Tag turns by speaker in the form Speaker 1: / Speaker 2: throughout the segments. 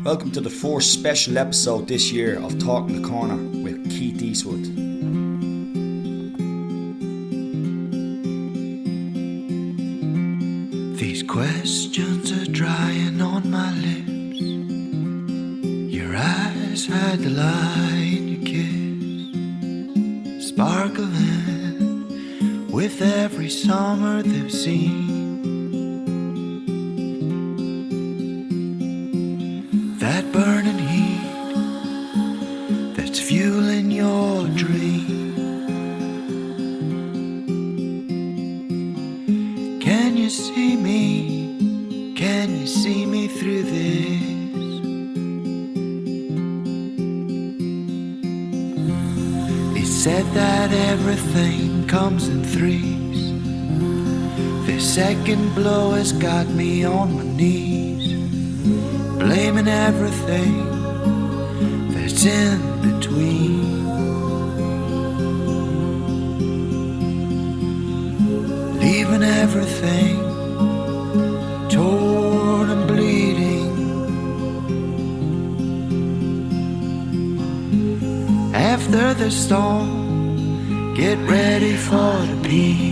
Speaker 1: Welcome to the first special episode this year of Talking the Corner with Keith Eastwood.
Speaker 2: These questions are drying on my lips. Your eyes hide the light in your kiss, sparkling with every summer they've seen. That burning heat that's fueling your dream. Can you see me? Can you see me through this? He said that everything comes in threes. This second blow has got me on my knees, blaming everything that's in between. Leaving everything torn and bleeding. After the storm, get ready for the peace.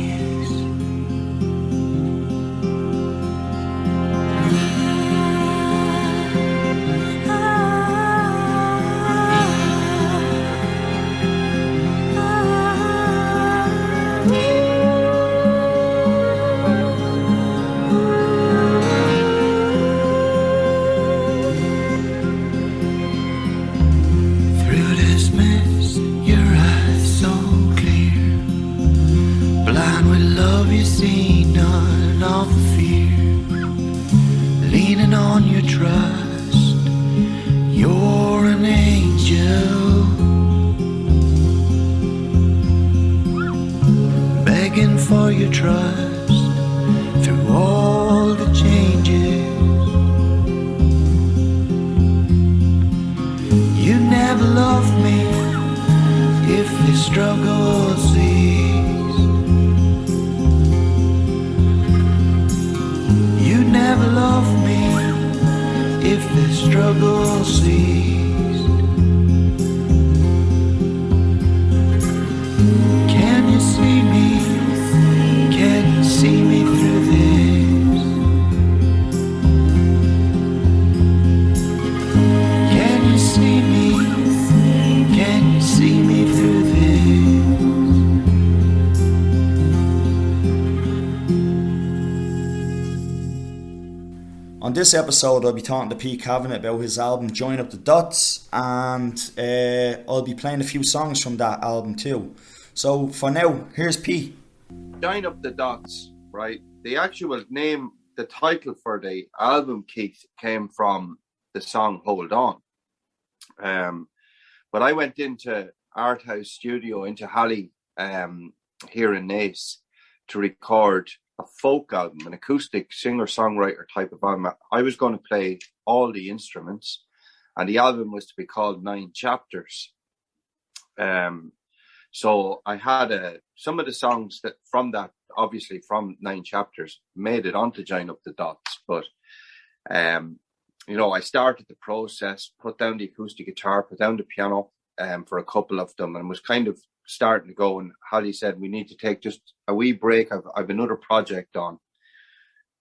Speaker 2: For your trust through all the changes. You never loved me if the struggle ceased. You never loved me if the struggle ceased. Can you see me? Can you see me through this? Can you see me? Can you see me through this?
Speaker 1: On this episode, I'll be talking to Pete Kavanagh about his album Join Up the Dots, and I'll be playing a few songs from that album too. So for now, here's Pete.
Speaker 3: Join Up the Dots, right? The actual name, the title for the album, Keith, came from the song Hold On. But I went into Art House Studio, into Halley, here in Naas, to record a folk album, an acoustic singer-songwriter type of album. I was going to play all the instruments, and the album was to be called 9 Chapters. So I had some of the songs that from that, obviously from 9 Chapters, made it onto Join Up the Dots. But, I started the process, put down the acoustic guitar, put down the piano for a couple of them, and was kind of starting to go. And Holly said, we need to take just a wee break. I've another project on.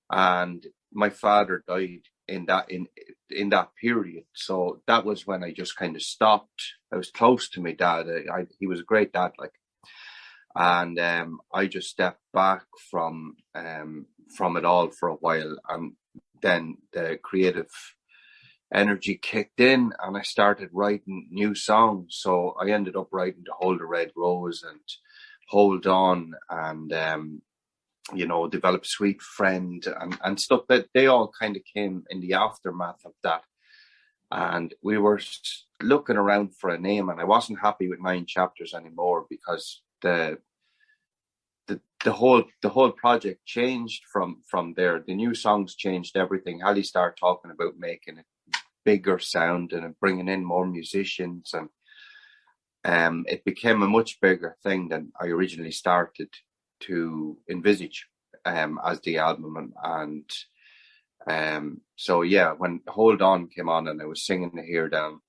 Speaker 3: And my father died in that period. So that was when I just kind of stopped. I was close to my dad. He was a great dad, and I just stepped back from it all for a while, and then the creative energy kicked in, and I started writing new songs. So I ended up writing The Hold the Red Rose and Hold On, and developed Sweet Friend and stuff that they all kind of came in the aftermath of that. And we were looking around for a name, and I wasn't happy with 9 Chapters anymore, because the whole project changed from there. The new songs changed everything. Hallie started talking about making it bigger sound and bringing in more musicians, and it became a much bigger thing than I originally started to envisage as the album. And So yeah, when Hold On came on and I was singing here down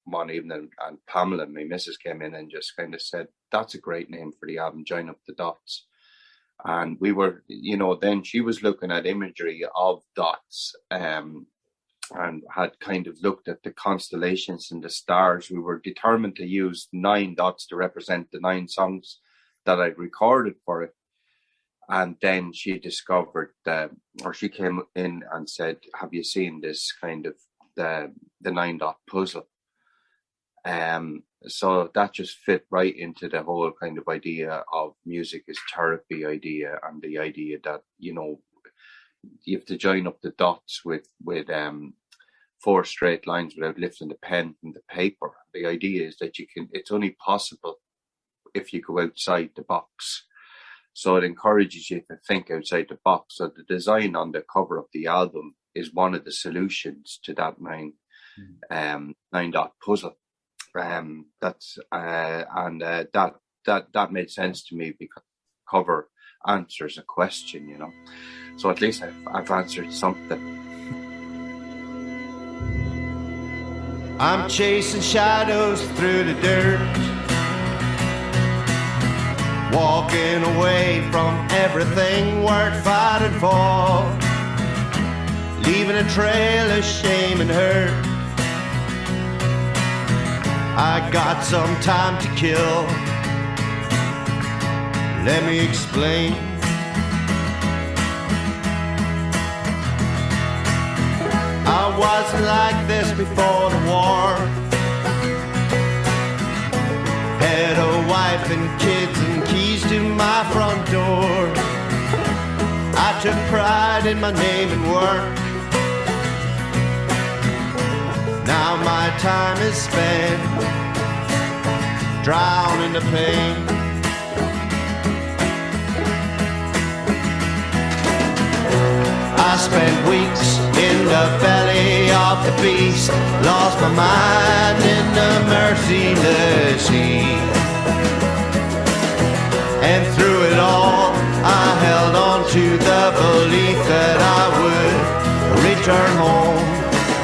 Speaker 3: one evening, and Pamela, my missus, came in and just kind of said, "That's a great name for the album, Join Up the Dots." And we were, then she was looking at imagery of dots, and had kind of looked at the constellations and the stars. We were determined to use 9 dots to represent the 9 songs that I'd recorded for it. And then she discovered she came in and said, "Have you seen this kind of the 9-dot puzzle?" So that just fit right into the whole kind of idea of music is therapy idea, and the idea that, you have to join up the dots with 4 straight lines without lifting the pen from the paper. The idea is that it's only possible if you go outside the box. So it encourages you to think outside the box. So the design on the cover of the album is one of the solutions to that 9-dot puzzle. That made sense to me, because cover answers a question, So at least I've answered something.
Speaker 2: I'm chasing shadows through the dirt, walking away from everything worth fighting for, leaving a trail of shame and hurt. I got some time to kill. Let me explain. I wasn't like this before the war. Had a wife and kids and keys to my front door. I took pride in my name and work. Now my time is spent drowning the pain. I spent weeks in the belly of the beast, lost my mind in the merciless heat. And through it all, I held on to the belief that I would return home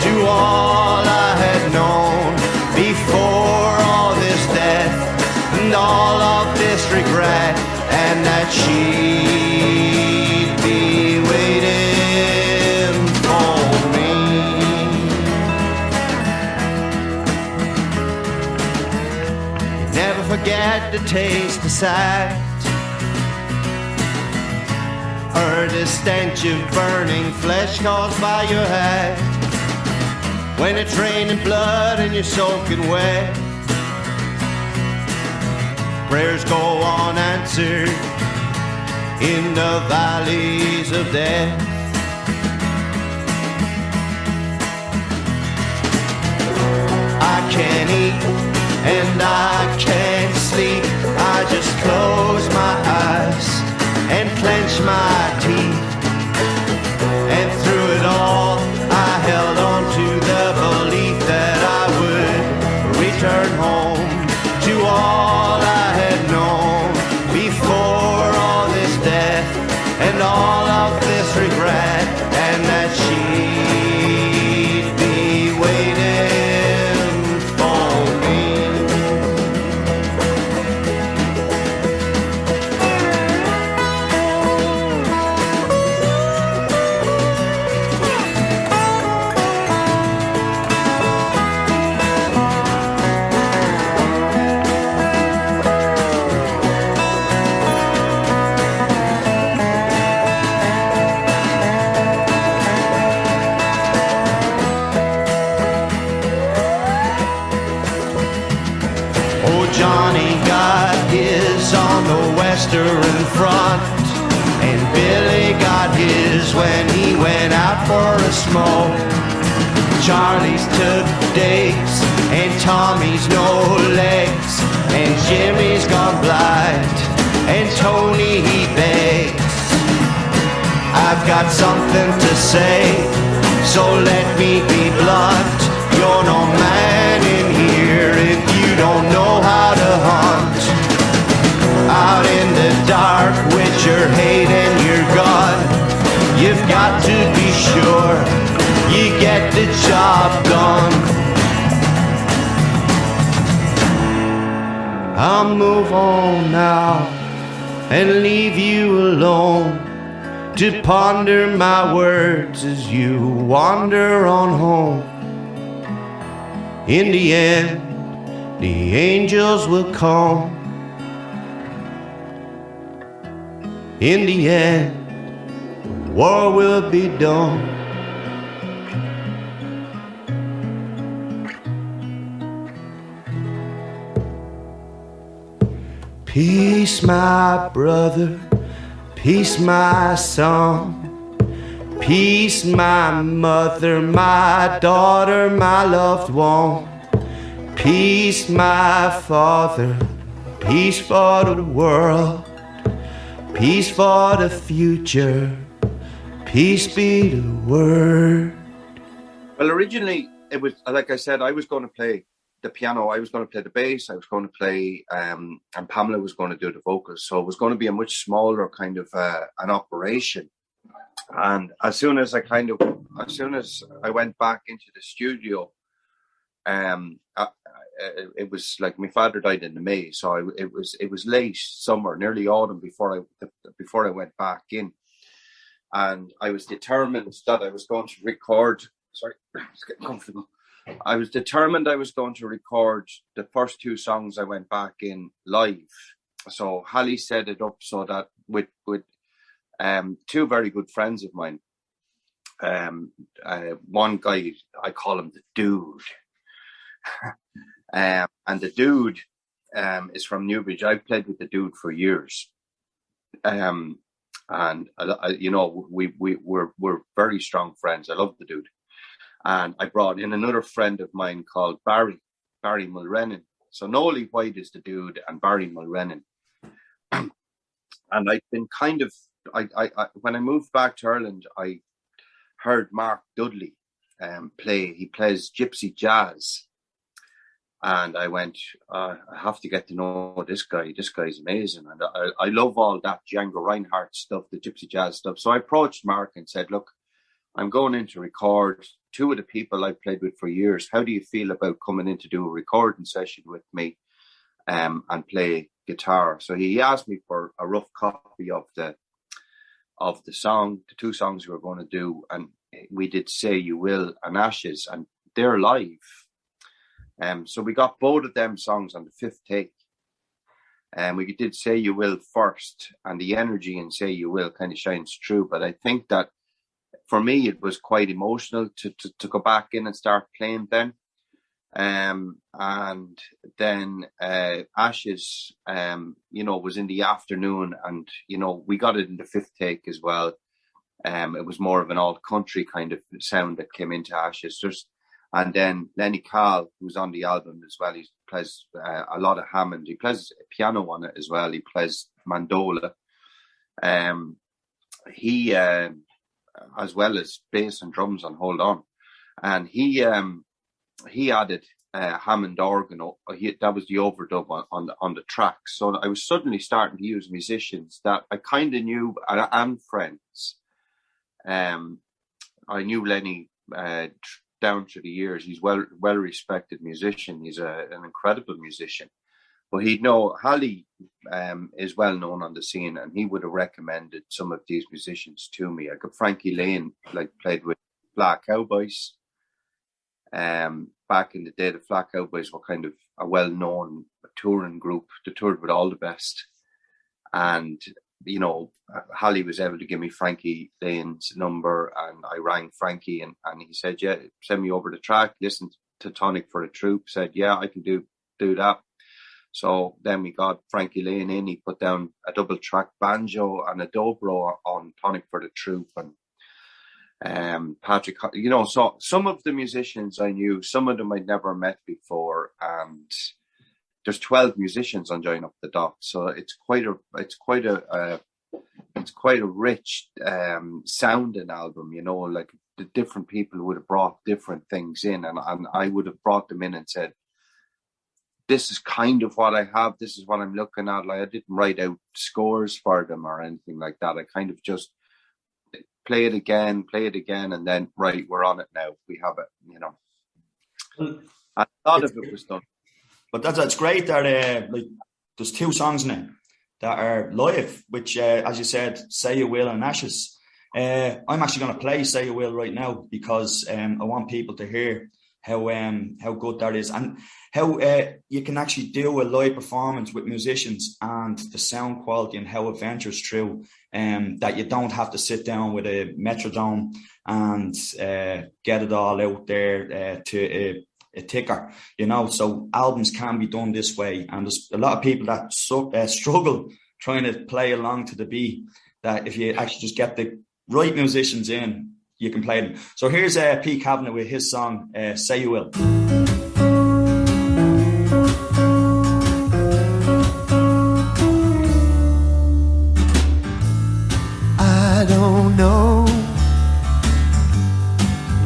Speaker 2: to all I had known before all this death and all of this regret, and that she'd be waiting for me. You never forget the taste of sight, or the stench of burning flesh caused by your hat. When it's raining blood and you're soaking wet, prayers go unanswered in the valleys of death. I can't eat and I can't sleep. I just close my eyes and clench my teeth. And through it all, I held on to the belief that I would return home to all I had known before all this death and all of this regret, and that she'd be waiting for me. Johnny got his on the Western Front, and Billy got his when he went out for a smoke. Charlie's took days, and Tommy's no legs, and Jimmy's gone blind, and Tony he begs. I've got something to say, so let me be blunt. You're no man in here if you don't know how to hunt. Out in the dark with your hate and your gun, You've got to be sure you get the job done. I'll move on now and leave you alone to ponder my words as you wander on home. In the end, the angels will come. In the end, the war will be done. Peace, my brother, peace, my son, peace, my mother, my daughter, my loved one, peace, my father, peace for the world, peace for the future, peace be the word.
Speaker 3: Well, originally, it was, like I said, I was going to play the piano, I was going to play the bass, I was going to play, and Pamela was going to do the vocals. So it was going to be a much smaller kind of an operation. And as soon as I went back into the studio, it was like my father died in the May, so it was late summer, nearly autumn before I went back in, and I was determined that I was going to record. Sorry, it's getting comfortable. I was determined I was going to record the first two songs I went back in live. So Hallie set it up so that with two very good friends of mine, one guy, I call him the Dude, and the Dude is from Newbridge. I've played with the Dude for years, and we're very strong friends. I love the Dude. And I brought in another friend of mine called Barry Mulrennan. So Nolly White is the Dude and Barry Mulrennan. And I've been kind of, I when I moved back to Ireland, I heard Mark Dudley play. He plays gypsy jazz. And I went, I have to get to know this guy. This guy's amazing. And I love all that Django Reinhardt stuff, the gypsy jazz stuff. So I approached Mark and said, look, I'm going in to record two of the people I've played with for years. How do you feel about coming in to do a recording session with me and play guitar? So he asked me for a rough copy of the song, the two songs we were going to do. And we did Say You Will and Ashes, and they're live. So we got both of them songs on the fifth take. And we did Say You Will first, and the energy in Say You Will kind of shines through. But I think that for me, it was quite emotional to go back in and start playing then. And then Ashes, was in the afternoon, and, we got it in the fifth take as well. It was more of an alt country kind of sound that came into Ashes. And then Lenny Kahl, who's on the album as well, he plays a lot of Hammond. He plays piano on it as well. He plays mandola. He as well as bass and drums on Hold On. And he added Hammond organ. That was the overdub on the track. So I was suddenly starting to use musicians that I kind of knew and friends. I knew Lenny down through the years. He's well respected musician. He's an incredible musician. But he'd know Hallie is well known on the scene, and he would have recommended some of these musicians to me. I got Frankie Lane, played with Black Cowboys. Back in the day, the Black Cowboys were kind of a well-known touring group. They toured with all the best, and Hallie was able to give me Frankie Lane's number, and I rang Frankie, and he said, "Yeah, send me over the track. Listen to Tonic for the Troop." Said, "Yeah, I can do that." So then we got Frankie Lane in. He put down a double track banjo and a dobro on Tonic for the Troop, and Patrick. So some of the musicians I knew, some of them I'd never met before, and there's 12 musicians on Join Up the Dots, so it's quite a rich sounding album. Like the different people would have brought different things in, and I would have brought them in and said, this is kind of what I have. This is what I'm looking at. Like, I didn't write out scores for them or anything like that. I kind of just play it again, and then right, we're on it now. We have it, you know. A lot of it was done.
Speaker 1: But that's great that like there's 2 songs in it that are live, which as you said, Say You Will and Ashes. I'm actually going to play Say You Will right now because I want people to hear how good that is, and how you can actually do a live performance with musicians, and the sound quality and how it ventures through, that you don't have to sit down with a metronome and get it all out there to a ticker, you know. So albums can be done this way, and there's a lot of people that struggle trying to play along to the beat, that if you actually just get the right musicians in, you can play them. So here's Pete Kavanagh with his song Say You Will.
Speaker 2: I don't know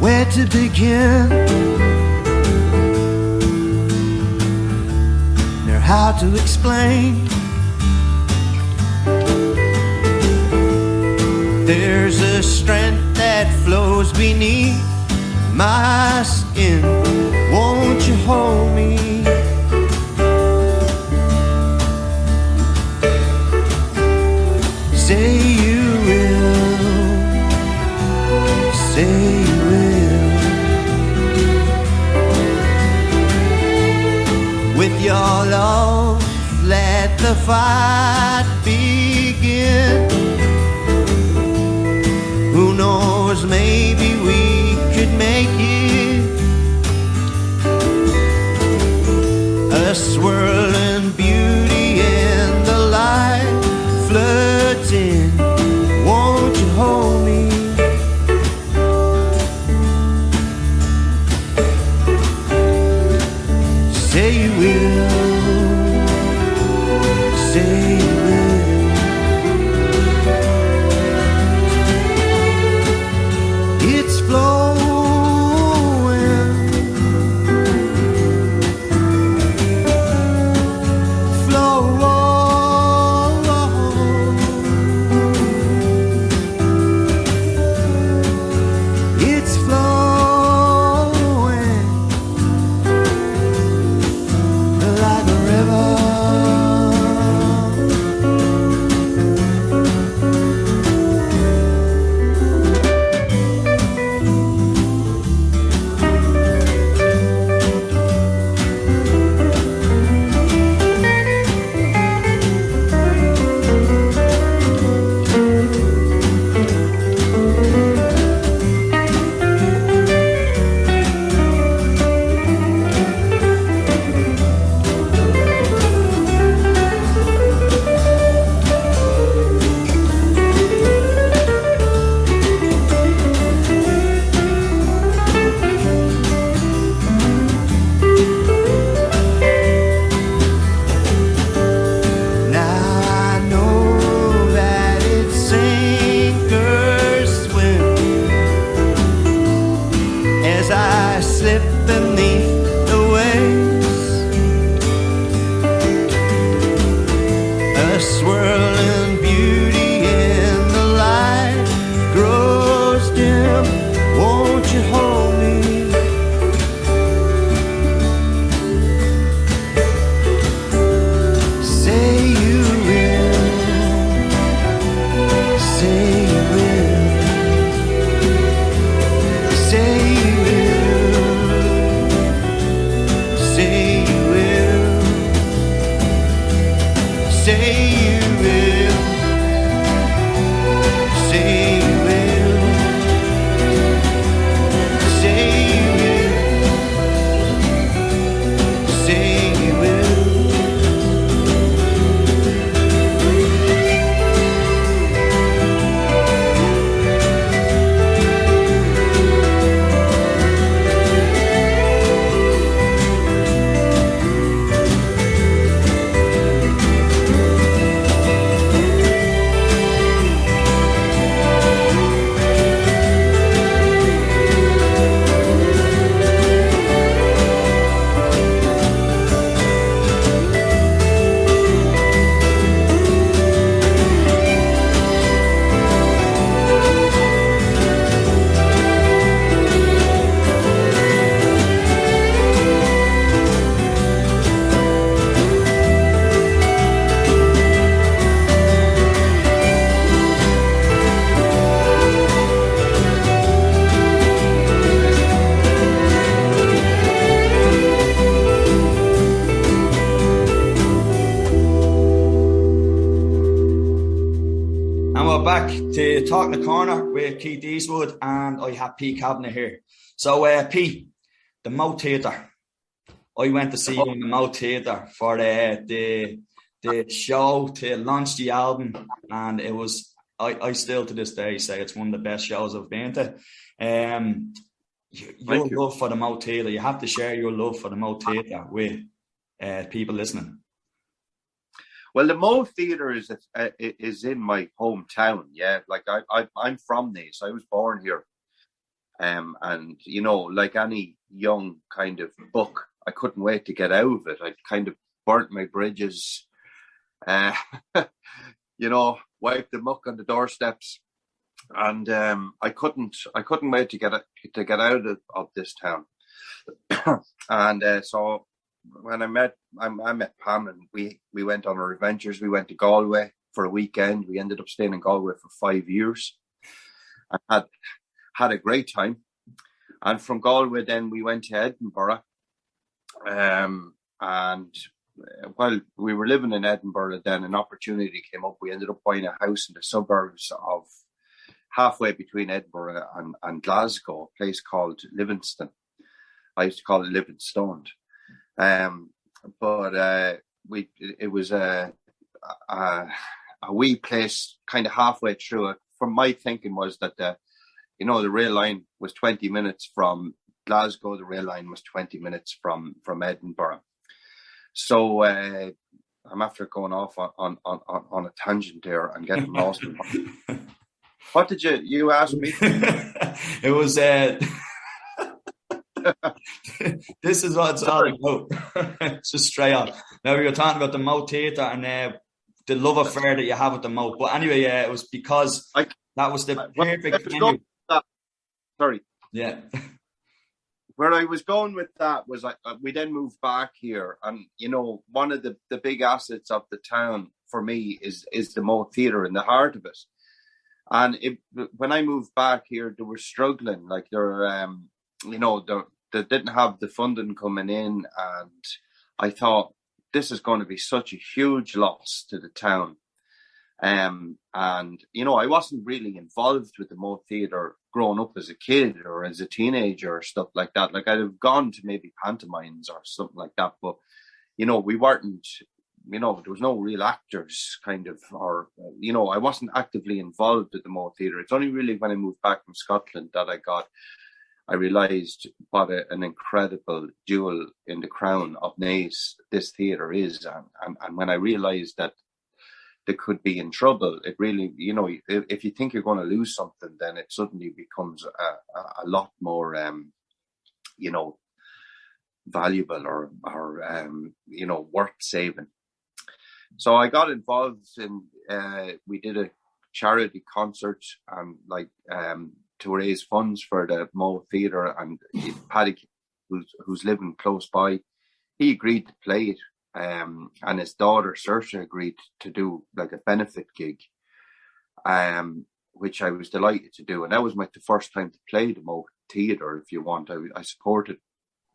Speaker 2: where to begin, nor how to explain. There's a strength that flows beneath my skin. Won't you hold me? Say you will. Say you will. With your love, let the fight begin. Who knows, maybe we could make it. A swirling beauty in the light floods in. Won't you hold me? Say you will. Say you will.
Speaker 1: Talking the Corner with Keith Eastwood, and I have Pete Kavanagh here. So, Pete, the Moat Theatre. I went to see you in the Moat Theatre for the show to launch the album, and it was, I still to this day say it's one of the best shows I've been to. Your love for the Moat Theatre, you have to share your love for the Moat Theatre with people listening.
Speaker 3: Well, the Moat Theatre is in my hometown. Yeah, like I'm from Naas. I was born here, and you know, like any young kind of buck, I couldn't wait to get out of it. I kind of burnt my bridges, you know, wiped the muck on the doorsteps, and I couldn't wait to get out of this town. And so when I met Pam, and we went on our adventures. We went to Galway for a weekend. We ended up staying in Galway for 5 years. I had a great time. And from Galway, then we went to Edinburgh. And while we were living in Edinburgh, then an opportunity came up. We ended up buying a house in the suburbs of halfway between Edinburgh and Glasgow, a place called Livingston. I used to call it Livingstone. But it was a wee place kind of halfway through it. From my thinking was that the rail line was 20 minutes from Glasgow, the rail line was 20 minutes from Edinburgh. So I'm after going off on a tangent there and getting lost. What did you ask me?
Speaker 1: It was this is what it's all about. It's just straight up. Now we were talking about the Moat Theatre and the love affair that you have with the Moat. But anyway, it was because that was the perfect venue.
Speaker 3: Sorry.
Speaker 1: Yeah.
Speaker 3: Where I was going with that was we then moved back here, and you know, one of the big assets of the town for me is the Moat Theatre in the heart of it. And when I moved back here, they were struggling. Like they didn't have the funding coming in, and I thought this is going to be such a huge loss to the town. And you know, I wasn't really involved with the Moat Theatre growing up as a kid or as a teenager or stuff like that. Like I'd have gone to maybe pantomimes or something like that, but you know, we weren't. You know, there was no real actors kind of, or, you know, I wasn't actively involved with the Moat Theatre. It's only really when I moved back from Scotland that I realised what an incredible jewel in the crown of Naas this theatre is. And when I realised that they could be in trouble, it really, you know, if you think you're going to lose something, then it suddenly becomes a lot more, you know, valuable or you know, worth saving. So I got involved in, we did a charity concert and to raise funds for the Moat Theatre, and Paddy, who's living close by, he agreed to play it, and his daughter Saoirse agreed to do like a benefit gig, which I was delighted to do. And that was the first time to play the Moat Theatre, if you want. I supported,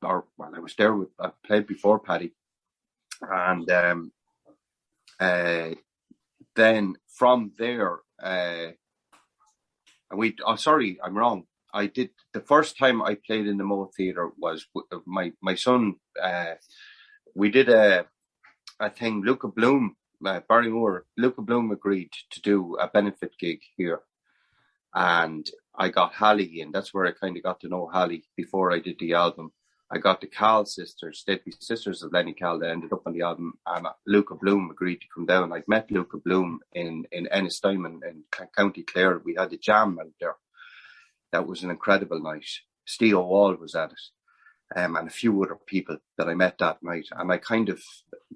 Speaker 3: I was there I played before Paddy, and then from there, sorry, I'm wrong. I did the first time I played in the Moat Theatre was my son. We did a thing. Luca Bloom, Barrymore. Luca Bloom agreed to do a benefit gig here, and I got Hallie in. That's where I kind of got to know Hallie before I did the album. I got the Cal sisters, they'd be sisters of Lenny Cal, that ended up on the album, and Luca Bloom agreed to come down. I'd met Luca Bloom in Ennistimon in County Kildare. We had a jam out there. That was an incredible night. Steve Wall was at it, and a few other people that I met that night. And I kind of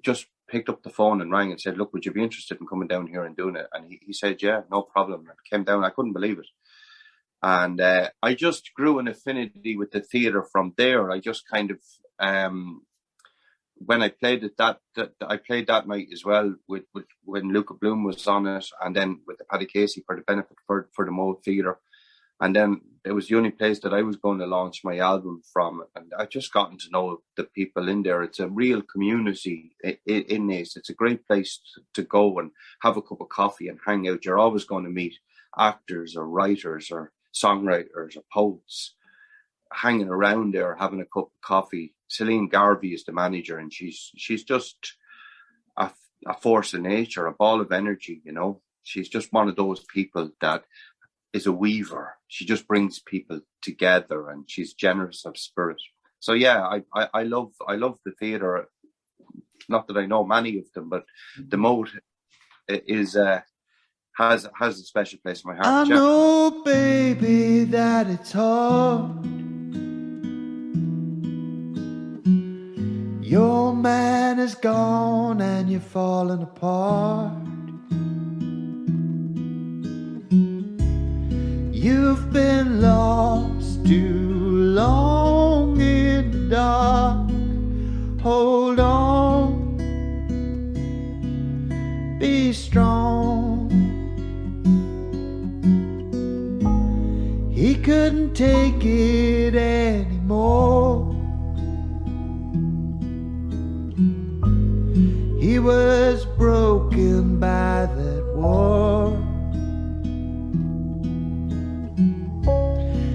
Speaker 3: just picked up the phone and rang and said, look, would you be interested in coming down here and doing it? And he said, yeah, no problem. I came down. I couldn't believe it. And I just grew an affinity with the theatre from there. I just kind of, when I played it, I played that night as well with when Luca Bloom was on it, and then with the Paddy Casey for the benefit for the Moat Theatre. And then it was the only place that I was going to launch my album from. And I just gotten to know the people in there. It's a real community in Naas. It's a great place to go and have a cup of coffee and hang out. You're always going to meet actors or writers or songwriters or poets hanging around there having a cup of coffee. Celine Garvey is the manager, and she's just a force of nature, a ball of energy, you know. She's just one of those people that is a weaver. She just brings people together, and she's generous of spirit. So yeah, I love the theatre. Not that I know many of them, but the Moat is has a special place in my heart.
Speaker 2: I know, baby, that it's hard. Your man is gone and you're falling apart. You've been lost too long in the dark. Hold on, be strong. He couldn't take it anymore. He was broken by that war.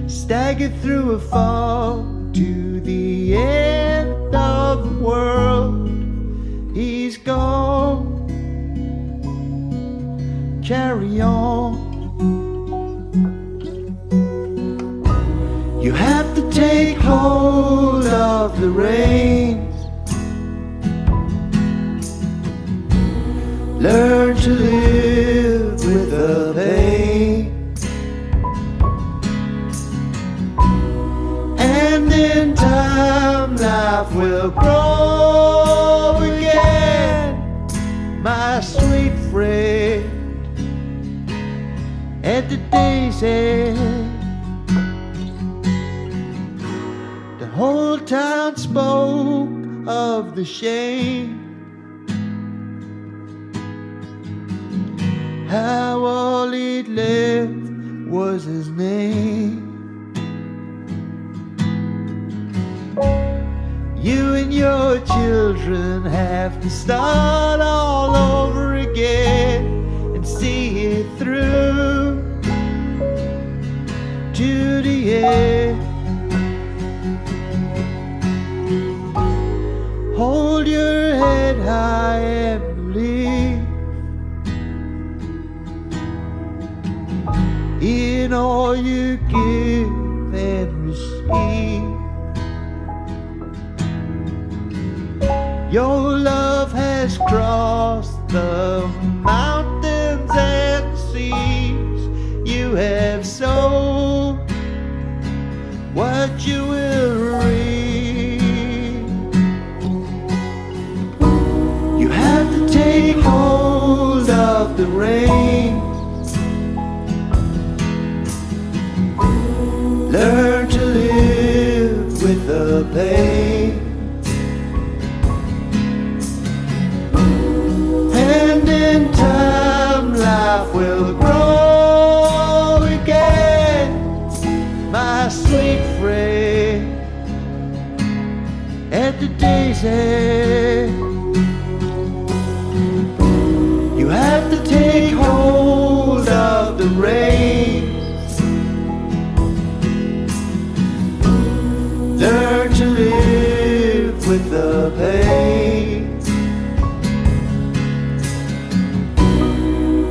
Speaker 2: Staggered through a fog to the end of the world. He's gone. Carry on. You have to take hold of the reins. Learn to live with the pain. And in time life will grow again, my sweet friend. At the day's end, the whole town spoke of the shame. How all he'd left was his name. You and your children have to start all over again and see it through to the end. Hold your head high and believe in all you give and receive. Your love has crossed the mountains and seas. You have sown what you will reap. You have to take hold of the reins. Learn to live with the pain. And in time life will grow again, my sweet friend. At the day's end, you have to take hold of the reins. Learn to live with the pain.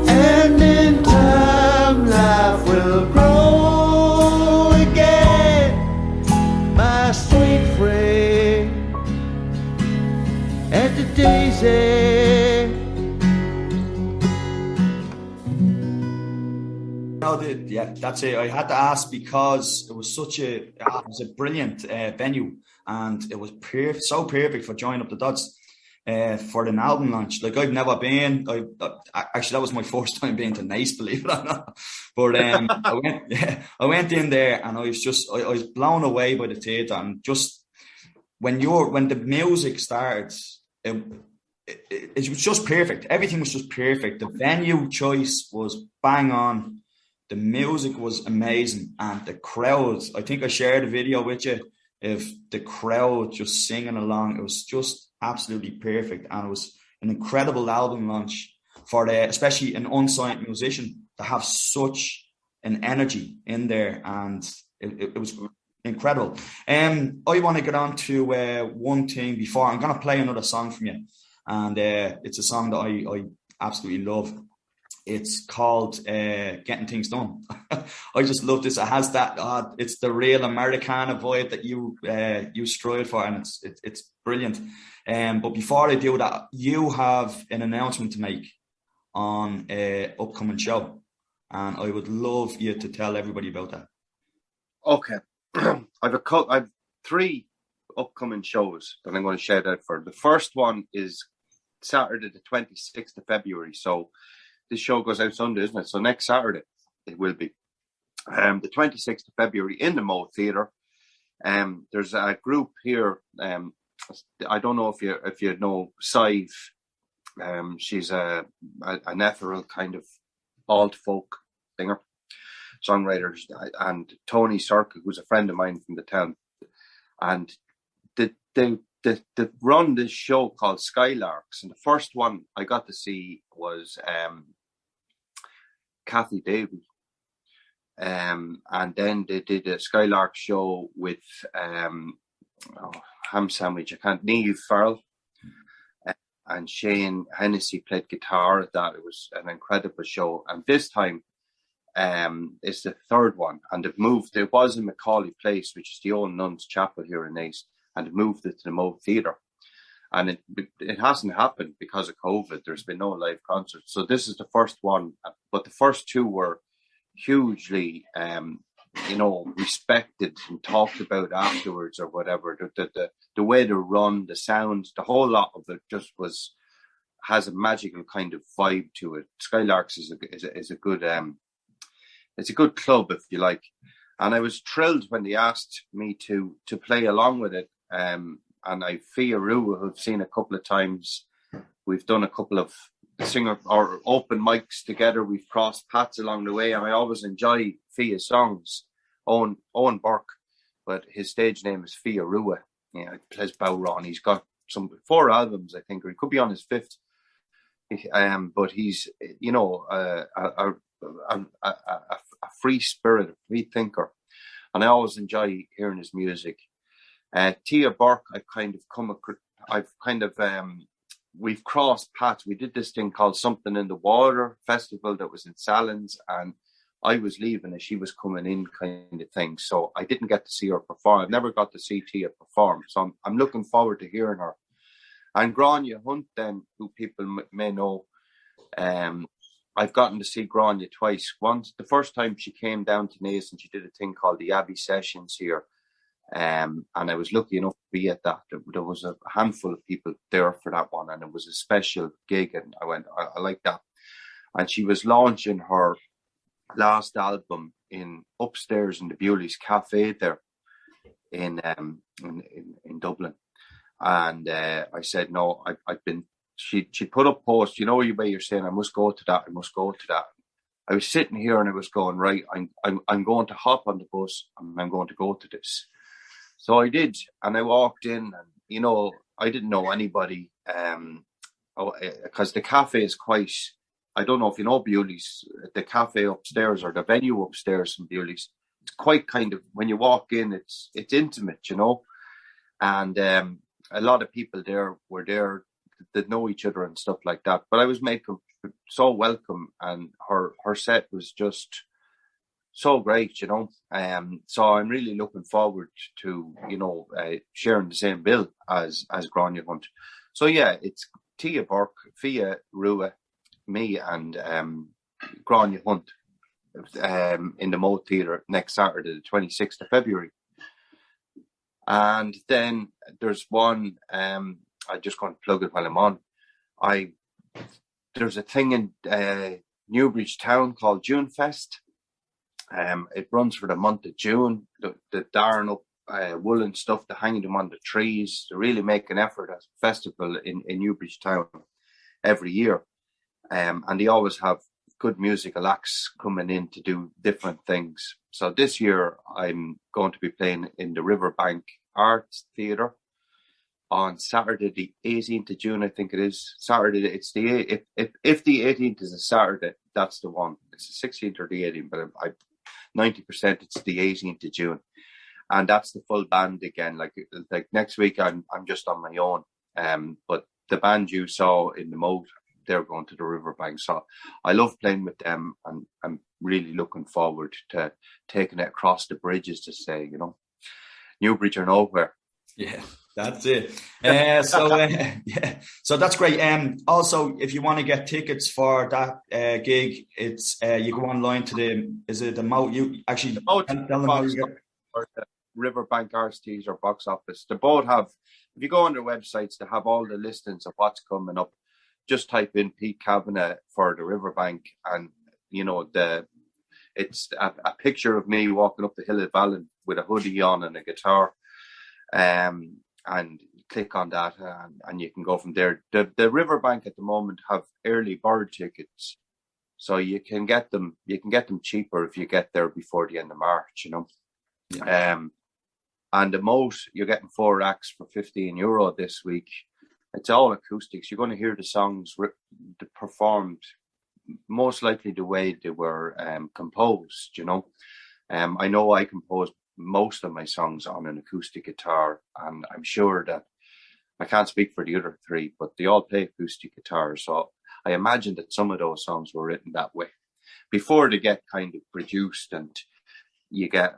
Speaker 2: And in time life will grow again, my sweet friend. At the day's end.
Speaker 1: Yeah, that's it. I had to ask because it was it was a brilliant venue, and it was so perfect for joining up the dots for an album launch. Like, I've never been. Actually, that was my first time being to Nice, believe it or not. But I went in there, and I was blown away by the theatre, and just when the music started, it was just perfect. Everything was just perfect. The venue choice was bang on. The music was amazing, and the crowd, I think I shared a video with you of the crowd just singing along. It was just absolutely perfect, and it was an incredible album launch for especially an unsigned musician. they have such an energy in there, and it was incredible. I want to get on to one thing before I'm going to play another song from you, and it's a song that I absolutely love. It's called Getting Things Done. I just love this. It has that it's the real Americana vibe that you strive for, and it's brilliant. But before I do that, you have an announcement to make on an upcoming show, and I would love you to tell everybody about that.
Speaker 3: Okay. I've 3 upcoming shows that I'm going to shout out for. The first one is Saturday the 26th of February. So this show goes out Sunday, isn't it? So next Saturday it will be. The 26th of February in the Mo Theatre. There's a group here. I don't know if you know Sive. She's an ethereal kind of alt folk singer, songwriter, and Tony Circa, who's a friend of mine from the town, and they run this show called Skylarks, and the first one I got to see was Kathy Davy, and then they did a Skylark show with Ham Sandwich. Niamh Farrell and Shane Hennessy played guitar at that. It was an incredible show, and this time it's the third one, and they've moved. It was in Macaulay Place, which is the old Nuns Chapel here in Naas, and they've moved it to the Mo Theatre. And it hasn't happened because of COVID. There's been no live concerts. So this is the first one, but the first 2 were hugely, respected and talked about afterwards or whatever. The way they run, the sounds, the whole lot of it just has a magical kind of vibe to it. Skylarks is a good it's a good club, if you like. And I was thrilled when they asked me to play along with it. And Fia Rua, who've seen a couple of times. We've done a couple of singer or open mics together. We've crossed paths along the way, and I always enjoy Fia's songs. Owen Burke, but his stage name is Fia Rua. Yeah, he plays Bowron. He's got 4 albums, I think, or he could be on his 5th. But he's, a free spirit, a free thinker, and I always enjoy hearing his music. Tia Burke, we've crossed paths. We did this thing called Something in the Water festival that was in Salins, and I was leaving and she was coming in, kind of thing. So I didn't get to see her perform. I've never got to see Tia perform. So I'm looking forward to hearing her. And Grania Hunt, then, who people may know, I've gotten to see Grania twice. Once, the first time she came down to Naas and she did a thing called the Abbey Sessions here. And I was lucky enough to be at that. There was a handful of people there for that one, and it was a special gig, and I went, I like that. And she was launching her last album upstairs in the Bewley's Cafe there in Dublin. And I said, no, I've been, she put up posts, where you're saying, I must go to that. I was sitting here and I was going, right, I'm going to hop on the bus and I'm going to go to this. So I did, and I walked in, and, I didn't know anybody, because the cafe is quite, I don't know if you know Bewley's, the cafe upstairs or the venue upstairs in Bewley's, it's quite kind of, when you walk in, it's intimate, and a lot of people there were there that know each other and stuff like that. But I was made so welcome, and her set was just so great, So I'm really looking forward to, sharing the same bill as Grania Hunt. So yeah, it's Tia Burke, Fia Rua, me, and Grania Hunt in the Mo Theatre next Saturday, the 26th of February. And then there's one, I'm just going to plug it while I'm on. There's a thing in Newbridge Town called June Fest. It runs for the month of June. The darn up woolen stuff, they're hanging them on the trees. They really make an effort as a festival in Newbridge Town every year. And they always have good musical acts coming in to do different things. So this year I'm going to be playing in the Riverbank Arts Theatre on Saturday, the 18th of June, I think it is. Saturday, it's if the 18th is a Saturday, that's the one. It's the 16th or the 18th, but 90% it's the 18th of June. And that's the full band again. Like next week, I'm just on my own. But the band you saw in the Moat, they're going to the Riverbank. So I love playing with them, and I'm really looking forward to taking it across the bridges to say, Newbridge or nowhere.
Speaker 1: Yeah, that's it. So that's great. Also, if you want to get tickets for that gig, it's you go online to the Moat. You actually
Speaker 3: or the Riverbank RSTs or box office. They both have. If you go on their websites, they have all the listings of what's coming up. Just type in Pete Kavanagh for the Riverbank, and it's a picture of me walking up the hill of Vallon with a hoodie on and a guitar, and click on that, and you can go from there. The Riverbank at the moment have early bird tickets, so you can get them. You can get them cheaper if you get there before the end of March.
Speaker 1: Yeah.
Speaker 3: And the Moat, you're getting 4 acts for €15 this week. It's all acoustics. You're going to hear the songs performed most likely the way they were composed, I know I composed most of my songs on an acoustic guitar, and I'm sure that I can't speak for the other 3, but they all play acoustic guitar. So I imagine that some of those songs were written that way before they get kind of produced and you get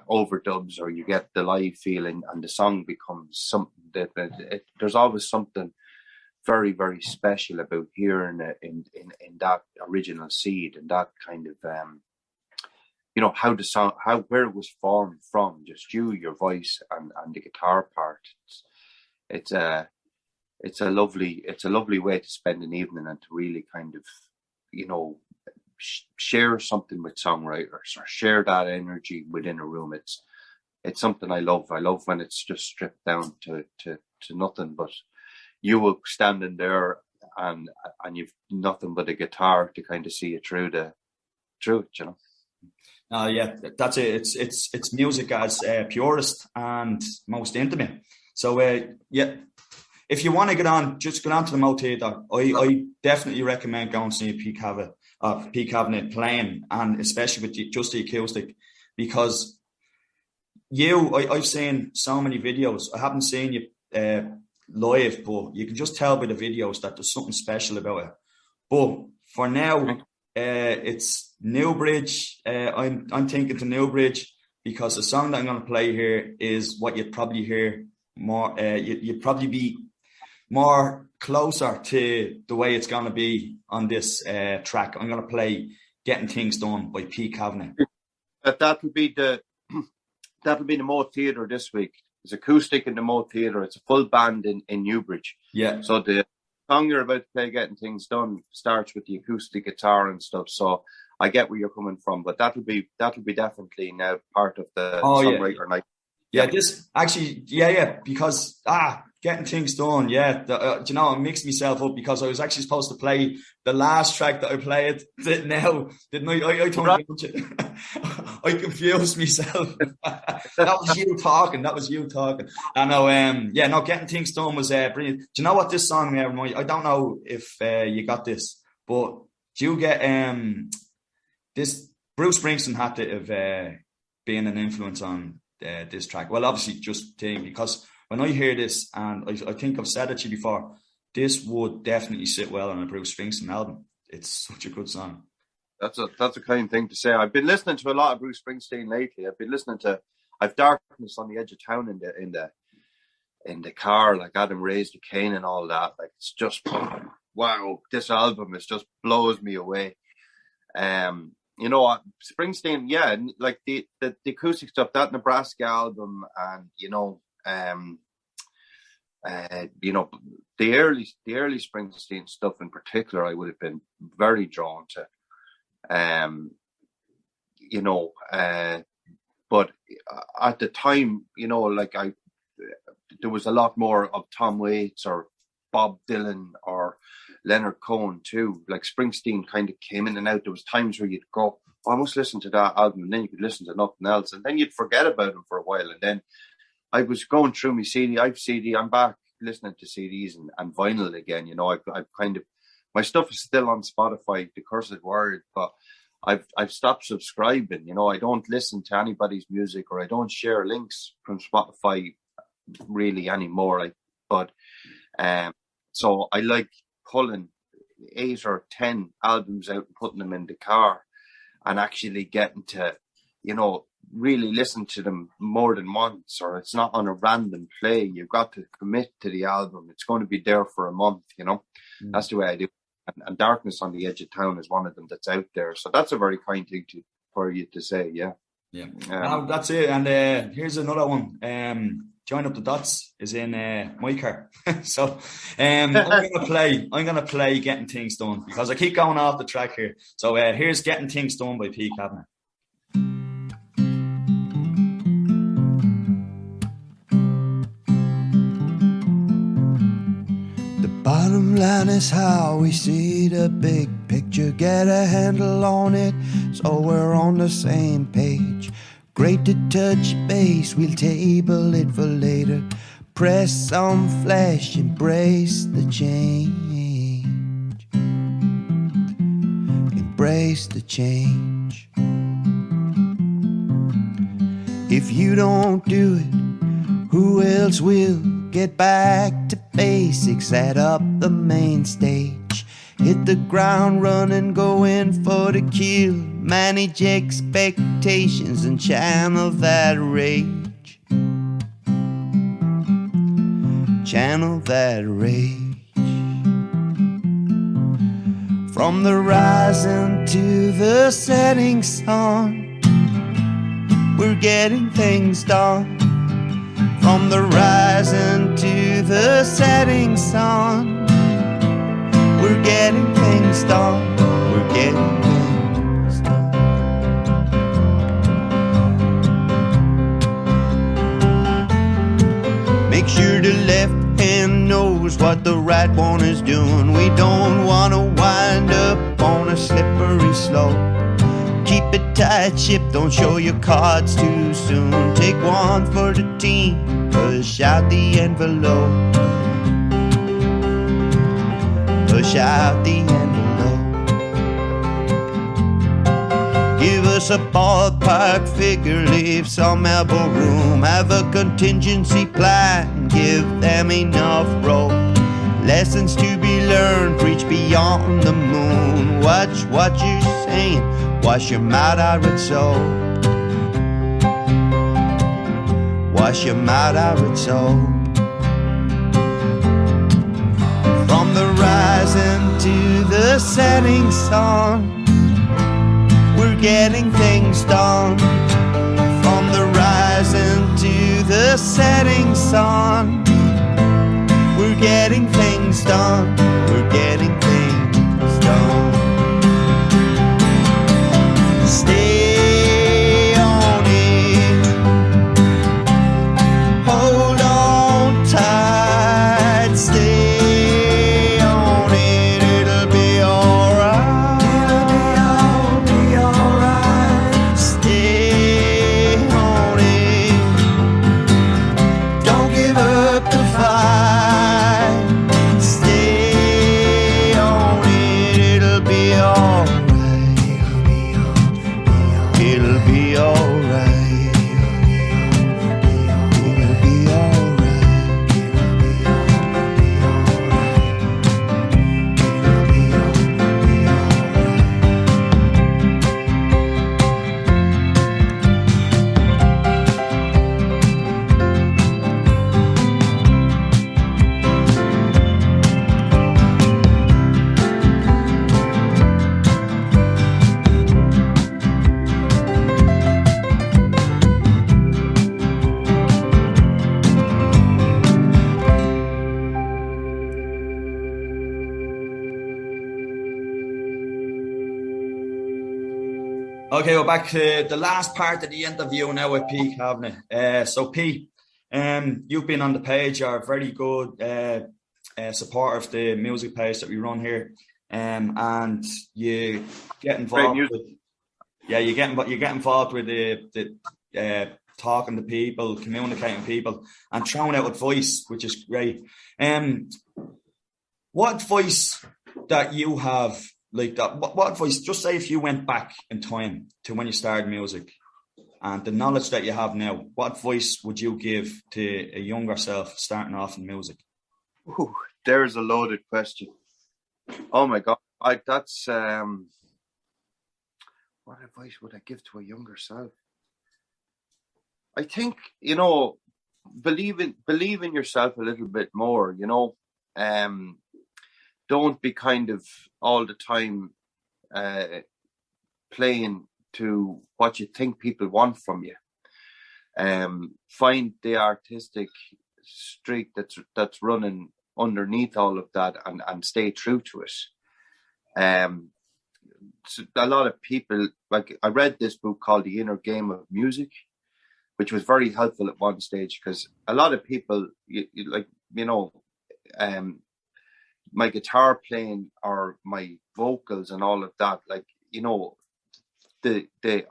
Speaker 3: overdubs or you get the live feeling and the song becomes something that there's always something very, very special about hearing it in that original seed and that kind of, how the song, where it was formed from, just your voice and the guitar part. It's a lovely way to spend an evening and to really kind of, share something with songwriters or share that energy within a room. It's something I love. I love when it's just stripped down to nothing but you standing there and you've nothing but a guitar to kind of see you through it,
Speaker 1: Yeah, that's it. It's music as purest and most intimate. So if you want to get on, just get on to the Moat Theatre. I definitely recommend going to see Pete Kavanagh playing, and especially with just the acoustic, because I've seen so many videos. I haven't seen you live, but you can just tell by the videos that there's something special about it. But for now, it's Newbridge. I'm thinking to Newbridge because the song that I'm going to play here is what you'd probably hear more. You'd probably be more closer to the way it's going to be on this track. I'm going to play "Getting Things Done" by Pete Kavanagh.
Speaker 3: That'll be the Moat Theatre this week. It's acoustic in the Moat Theatre. It's a full band in Newbridge.
Speaker 1: Yeah.
Speaker 3: So the song you're about to play, "Getting Things Done," starts with the acoustic guitar and stuff. So I get where you're coming from, but that'll be definitely now part of the songwriter night.
Speaker 1: Yeah, this actually, because Getting Things Done, I mixed myself up because I was actually supposed to play the last track that I played now, didn't I? I confused myself. That was you talking. I know, Getting Things Done was brilliant. Do you know what this song there reminds? I don't know if you got this, but do you get this? Bruce Springsteen had to have been an influence on this track. Well, obviously, just because when I hear this, and I think I've said it to you before, this would definitely sit well on a Bruce Springsteen album. It's such a good song.
Speaker 3: That's a kind thing to say. I've been listening to a lot of Bruce Springsteen lately. I've been listening to I've Darkness on the Edge of Town in the car, like Adam Raised a Cane and all that. Like, it's just wow, this album just blows me away. Springsteen, like the acoustic stuff, that Nebraska album, and the early Springsteen stuff in particular, I would have been very drawn to. But at the time, there was a lot more of Tom Waits or Bob Dylan or Leonard Cohen too. Like, Springsteen kind of came in and out. There was times where you'd go, I must listen to that album, and then you could listen to nothing else, and then you'd forget about him for a while. And then I was going through my CD. I'm back listening to CDs and vinyl again. You know, I've kind of, my stuff is still on Spotify, the cursed word, but I've stopped subscribing. You know, I don't listen to anybody's music, or I don't share links from Spotify really anymore. So I like pulling 8 or 10 albums out and putting them in the car, and actually getting to, you know, really listen to them more than once, or it's not on a random play. You've got to commit to the album. It's going to be there for a month, you know. That's the way I do. And Darkness on the Edge of Town is one of them that's out there. So that's a very kind thing for you to say, yeah.
Speaker 1: Yeah, that's it. And here's another one. Join Up the Dots is in my car. So I'm gonna play Getting Things Done, because I keep going off the track here. So here's Getting Things Done by Pete Kavanagh.
Speaker 2: Bottom line is how we see the big picture, get a handle on it so we're on the same page. Great to touch base, we'll table it for later. Press some flesh, embrace the change. Embrace the change. If you don't do it, who else will? Get back to basics, set up the main stage. Hit the ground running, go in for the kill. Manage expectations and channel that rage. Channel that rage. From the rising to the setting sun, we're getting things done. From the rising to the setting sun, we're getting things done. We're getting things done. Make sure the left hand knows what the right one is doing. We don't want to wind up on a slippery slope. Keep it tight, ship, don't show your cards too soon. Take one for the team, push out the envelope. Push out the envelope. Give us a ballpark figure, leave some elbow room. Have a contingency plan, give them enough rope. Lessons to be learned, reach beyond the moon. Watch what you're saying, wash your mouth out with soap. Wash your mouth out with soap. From the rising to the setting sun, we're getting things done. From the rising to the setting sun, we're getting things done. We're getting things done. Stay on it. Hold on tight. Stay on it. It'll be alright. It'll be alright. Stay on it. Don't give up the fight. Stay on it. It'll be alright. It'll be alright. It'll be
Speaker 1: Okay, we're back to the last part of the interview now with Pete Kavanagh. So Pete, you've been on the page. You're a very good supporter of the music page that we run here, and you get involved with. Yeah, you get involved with the talking to people, communicating with people, and throwing out advice, which is great. What advice that you have, like that? What advice? Just say if you went back in time to when you started music, and the knowledge that you have now, what advice would you give to a younger self starting off in music?
Speaker 3: Ooh, there's a loaded question. Oh my God, that's what advice would I give to a younger self? I think, believe in yourself a little bit more. Don't be kind of all the time playing to what you think people want from you. Find the artistic streak that's running underneath all of that, and stay true to it. So a lot of people, like, I read this book called The Inner Game of Music, which was very helpful at one stage, because a lot of people, my guitar playing or my vocals and all of that, like,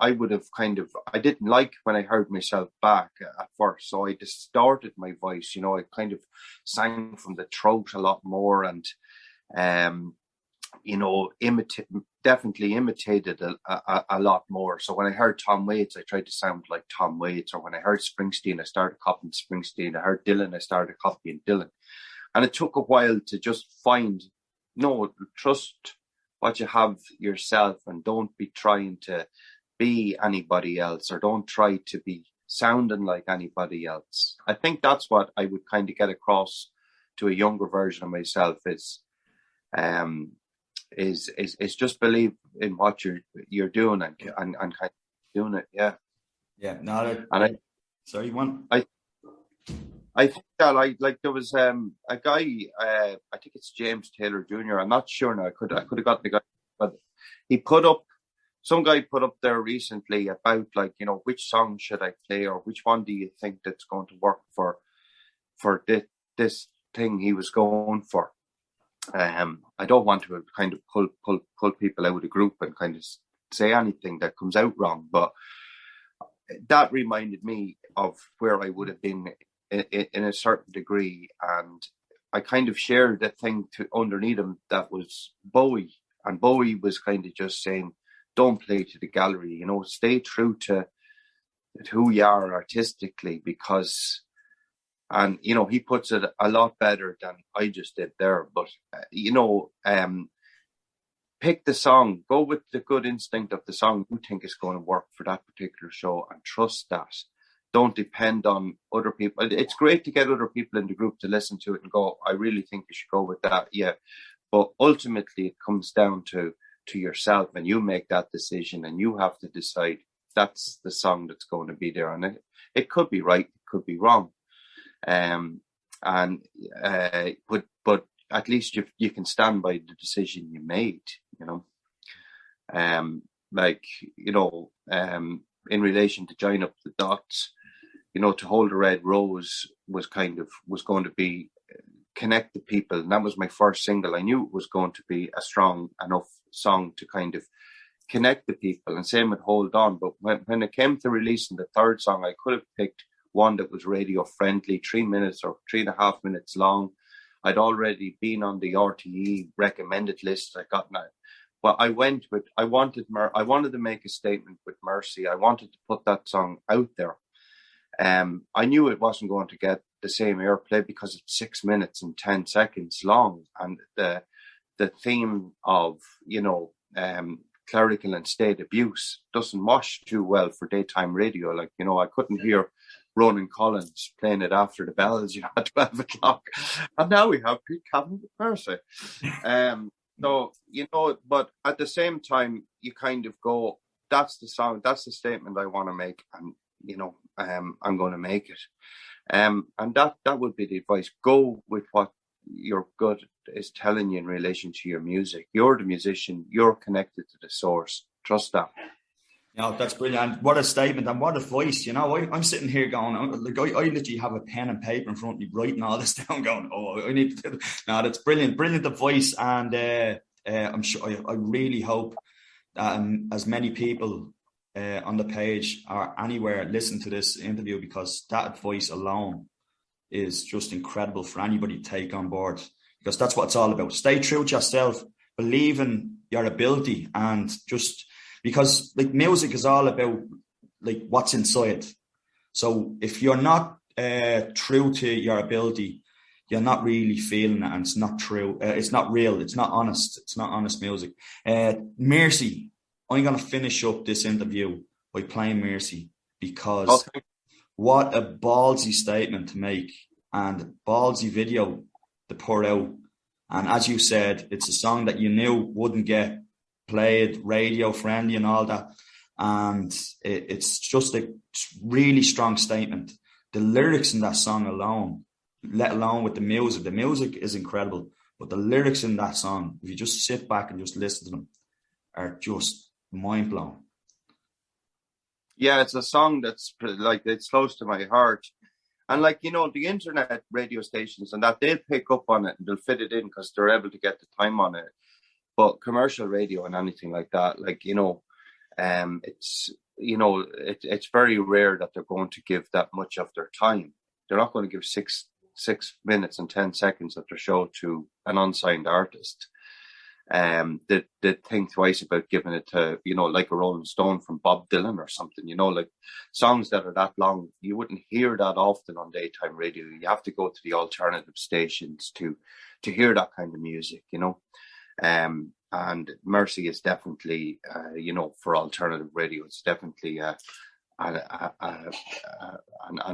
Speaker 3: I would have I didn't like when I heard myself back at first, so I distorted my voice. I kind of sang from the throat a lot more, and definitely imitated a lot more. So when I heard Tom Waits, I tried to sound like Tom Waits, or when I heard Springsteen, I started copying Springsteen. I heard Dylan, I started copying Dylan. And it took a while to just trust what you have yourself, and don't be trying to be anybody else, or don't try to be sounding like anybody else. I think that's what I would kind of get across to a younger version of myself is just believe in what you're doing and kind of doing it. Yeah.
Speaker 1: Yeah. No. Sorry, one.
Speaker 3: I think that there was a guy, I think it's James Taylor Jr. I'm not sure now. I could have gotten the guy, but some guy put up there recently about, like, which song should I play, or which one do you think that's going to work for this thing he was going for. I don't want to kind of pull people out of the group and kind of say anything that comes out wrong, but that reminded me of where I would have been in a certain degree, and I kind of shared a thing underneath him that was Bowie, and Bowie was kind of just saying, don't play to the gallery, stay true to who you are artistically, because, and he puts it a lot better than I just did there, but pick the song, go with the good instinct of the song you think is going to work for that particular show, and trust that. Don't depend on other people. It's great to get other people in the group to listen to it and go, I really think you should go with that. Yeah. But ultimately it comes down to yourself, and you make that decision, and you have to decide that's the song that's going to be there. And it could be right, it could be wrong. But at least you can stand by the decision you made, in relation to Join Up the Dots, To Hold a Red Rose was going to be connect the people. And that was my first single. I knew it was going to be a strong enough song to kind of connect the people, and same with Hold On. But when it came to releasing the third song, I could have picked one that was radio friendly, 3 minutes or 3.5 minutes long. I'd already been on the RTE recommended list. I got that. But I wanted to make a statement with Mercy. I wanted to put that song out there. I knew it wasn't going to get the same airplay because it's 6 minutes and 10 seconds long. And the theme of, clerical and state abuse doesn't wash too well for daytime radio. Like, I couldn't hear Ronan Collins playing it after the bells, at 12 o'clock. And now we have Pete Kavanagh with Mercy. So, but at the same time, you kind of go, that's the song, that's the statement I want to make. And, I'm going to make it. And that would be the advice. Go with what your gut is telling you in relation to your music. You're the musician. You're connected to the source. Trust that.
Speaker 1: That's brilliant. What a statement, and what a voice. I'm sitting here going, I literally have a pen and paper in front of me writing all this down going, I need to do it. No, that's brilliant. Brilliant advice. And I'm sure, I really hope that as many people on the page or anywhere, listen to this interview, because that advice alone is just incredible for anybody to take on board, because that's what it's all about. Stay true to yourself, believe in your ability, and just because like music is all about like what's inside. So if you're not true to your ability, you're not really feeling it, and it's not true. It's not real. It's not honest. It's not honest music. Mercy. I'm going to finish up this interview by playing Mercy, because what a ballsy statement to make, and ballsy video to pour out. And as you said, it's a song that you knew wouldn't get played, radio friendly and all that. And it's just a really strong statement. The lyrics in that song alone, let alone with the music is incredible. But the lyrics in that song, if you just sit back and just listen to them, are just mind blown.
Speaker 3: Yeah, it's a song that's like, it's close to my heart. And like, you know, the internet radio stations and that, they'll pick up on it and they'll fit it in because they're able to get the time on it. But commercial radio and anything like that, like, you know, it's, you know, it's very rare that they're going to give that much of their time. They're not going to give 6 minutes and 10 seconds of their show to an unsigned artist. They think twice about giving it to, you know, like a Rolling Stone from Bob Dylan or something, you know, like songs that are that long. You wouldn't hear that often on daytime radio. You have to go to the alternative stations to hear that kind of music, you know. And Mercy is definitely, you know, for alternative radio, it's definitely an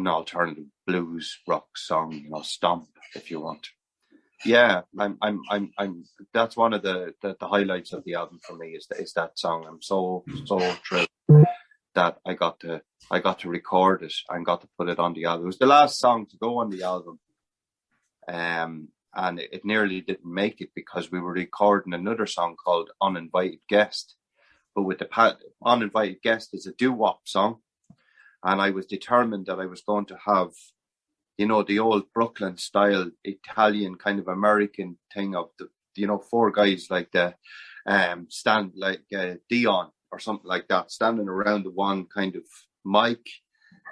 Speaker 3: alternative blues rock song, you know, stomp if you want. Yeah, I'm. That's one of the highlights of the album for me is that song. I'm so thrilled that I got to record it and got to put it on the album. It was the last song to go on the album, and it nearly didn't make it because we were recording another song called "Uninvited Guest," but with the "Uninvited Guest" is a doo-wop song, and I was determined that I was going to have, you know, the old Brooklyn style Italian kind of American thing of the, you know, 4 guys like the stand like Dion or something like that, standing around the one kind of mic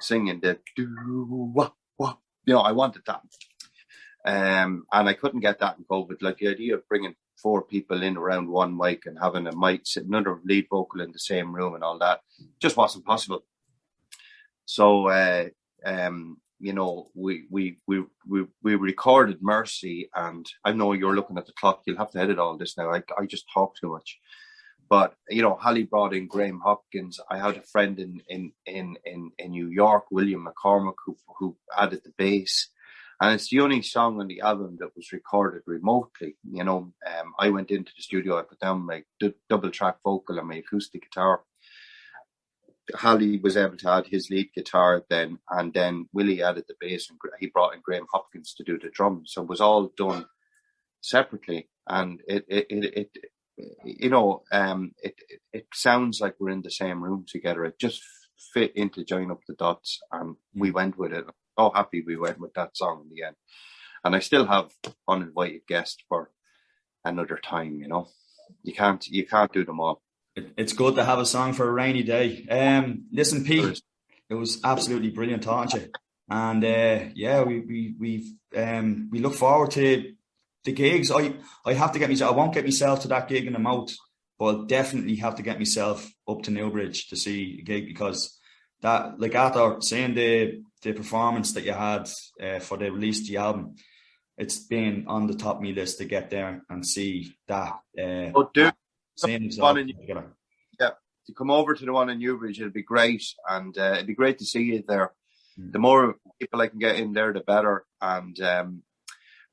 Speaker 3: singing the doo-wop, wop. You know, I wanted that. And I couldn't get that in COVID. Like the idea of bringing 4 people in around one mic and having a mic, another lead vocal in the same room and all that just wasn't possible. So, you know, we recorded Mercy, and I know you're looking at the clock. You'll have to edit all this now. I just talk too much. But, you know, Hallie brought in Graham Hopkins. I had a friend in New York, William McCormick, who added the bass. And it's the only song on the album that was recorded remotely. You know, I went into the studio, I put down my double track vocal and my acoustic guitar. Hallie was able to add his lead guitar then, and then Willie added the bass, and he brought in Graham Hopkins to do the drums. So it was all done separately, and it you know, it sounds like we're in the same room together. It just fit into join up the dots, and we went with it. So happy we went with that song in the end. And I still have Uninvited Guest for another time, you know. You can't do them all.
Speaker 1: It's good to have a song for a rainy day. Listen, Pete, it was absolutely brilliant talking to you. And yeah, we look forward to the gigs. I have to get myself. I won't get myself to that gig in the mouth, but I'll definitely have to get myself up to Newbridge to see a gig, because that, like, after seeing the performance that you had for the release of the album, it's been on the top of my list to get there and see that.
Speaker 3: Yeah, to come over to the one in Newbridge, it'll be great, and it'd be great to see you there. The more people I can get in there, the better, and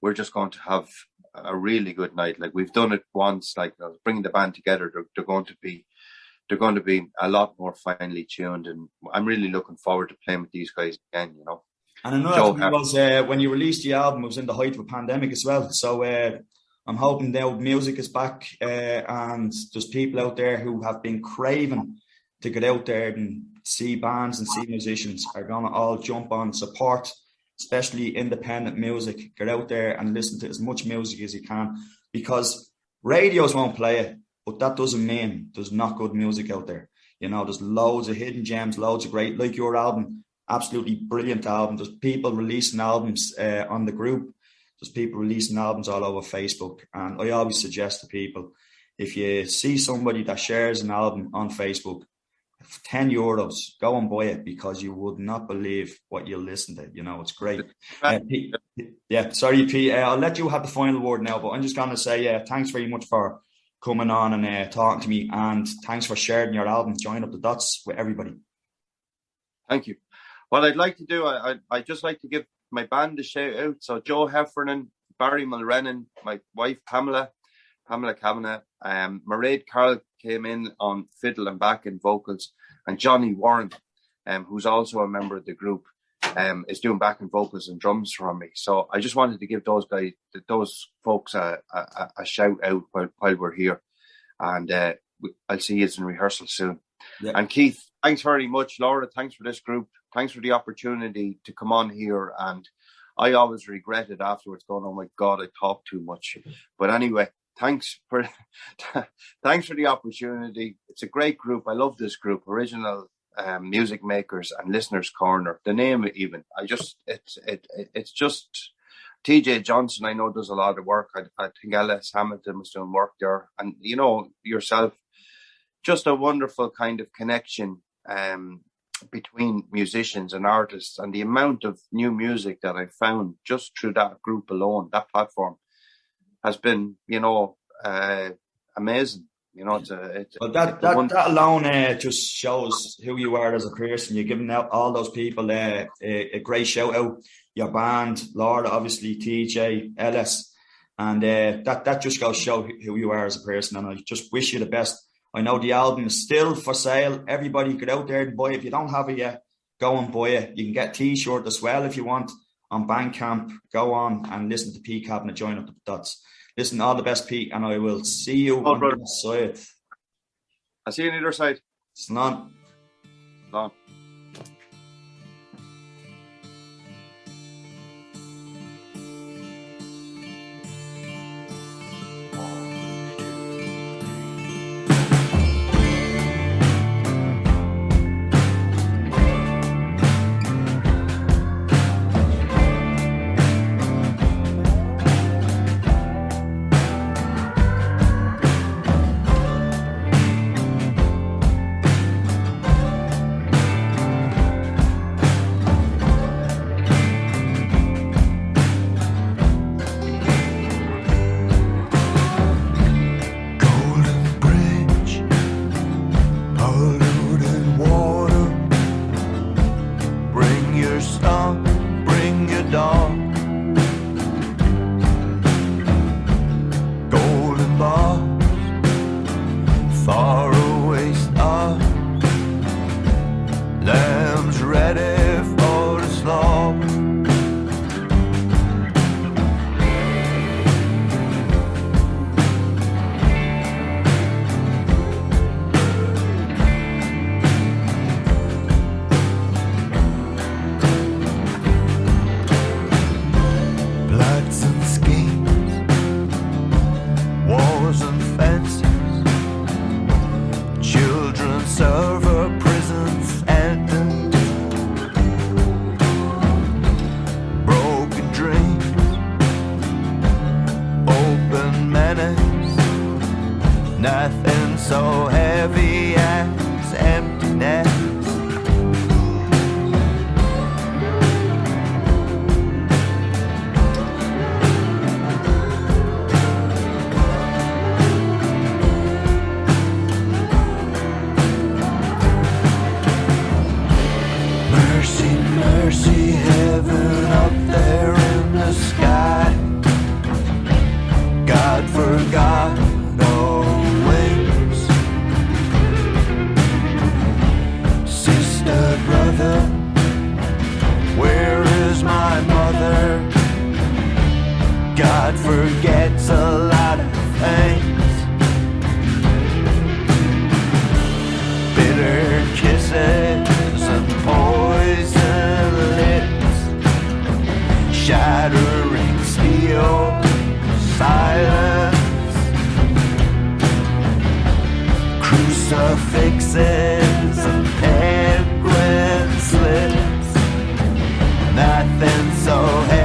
Speaker 3: we're just going to have a really good night. Like, we've done it once, like bringing the band together. They're going to be a lot more finely tuned, and I'm really looking forward to playing with these guys again, you know.
Speaker 1: And another thing was when you released the album, it was in the height of a pandemic as well. So I'm hoping now music is back, and there's people out there who have been craving to get out there and see bands and see musicians are going to all jump on, support, especially independent music. Get out there and listen to as much music as you can, because radios won't play it, but that doesn't mean there's not good music out there. You know, there's loads of hidden gems, loads of great, like your album, absolutely brilliant album. There's people releasing albums on the group. There's people releasing albums all over Facebook. And I always suggest to people, if you see somebody that shares an album on Facebook, €10, go and buy it, because you would not believe what you'll listen to. You know, it's great. Pete, sorry, Pete, I'll let you have the final word now, but I'm just going to say thanks very much for coming on and talking to me, and thanks for sharing your album, Join Up the Dots, with everybody.
Speaker 3: Thank you. What I'd like to do, I'd just like to give my band a shout out. So Joe Heffernan, Barry Mulrennan, my wife Pamela Kavanagh, Mairead Carroll came in on fiddle and backing vocals, and Johnny Warren, who's also a member of the group, is doing backing vocals and drums for me. So I just wanted to give those folks a shout out while we're here, and I'll see you in rehearsal soon. Yeah. And Keith, thanks very much. Laura, thanks for this group. Thanks for the opportunity to come on here. And I always regret it afterwards, going, "Oh my God, I talk too much." But anyway, thanks for the opportunity. It's a great group. I love this group. Original Music Makers and Listeners Corner. The name even. It's just TJ Johnson. I know does a lot of work. I think Ellis Hamilton was doing work there, and you know yourself. Just a wonderful kind of connection between musicians and artists, and the amount of new music that I found just through that group alone, that platform, has been, amazing. You know,
Speaker 1: that alone just shows who you are as a person. You're giving out all those people a great shout out. Your band, Laura, obviously, TJ, Ellis, and that just goes to show who you are as a person. And I just wish you the best. I know the album is still for sale. Everybody get out there and buy it. If you don't have it yet, go and buy it. You can get a T-shirt as well if you want on Bandcamp. Go on and listen to Pete Kavanagh, Join Up the Dots. Listen, all the best, Pete, and I will see you on the other side.
Speaker 3: I'll see you on the other side.
Speaker 1: Slán.
Speaker 3: Slán.
Speaker 2: Nothing so heavy as emptiness. Mercy, mercy, heaven up there in the sky. God forgot all wings. Sister, brother, where is my mother? God forgets a lot of things. Bitter kisses and poison lips, shattering steel silence, crucifixes nothing so heavy.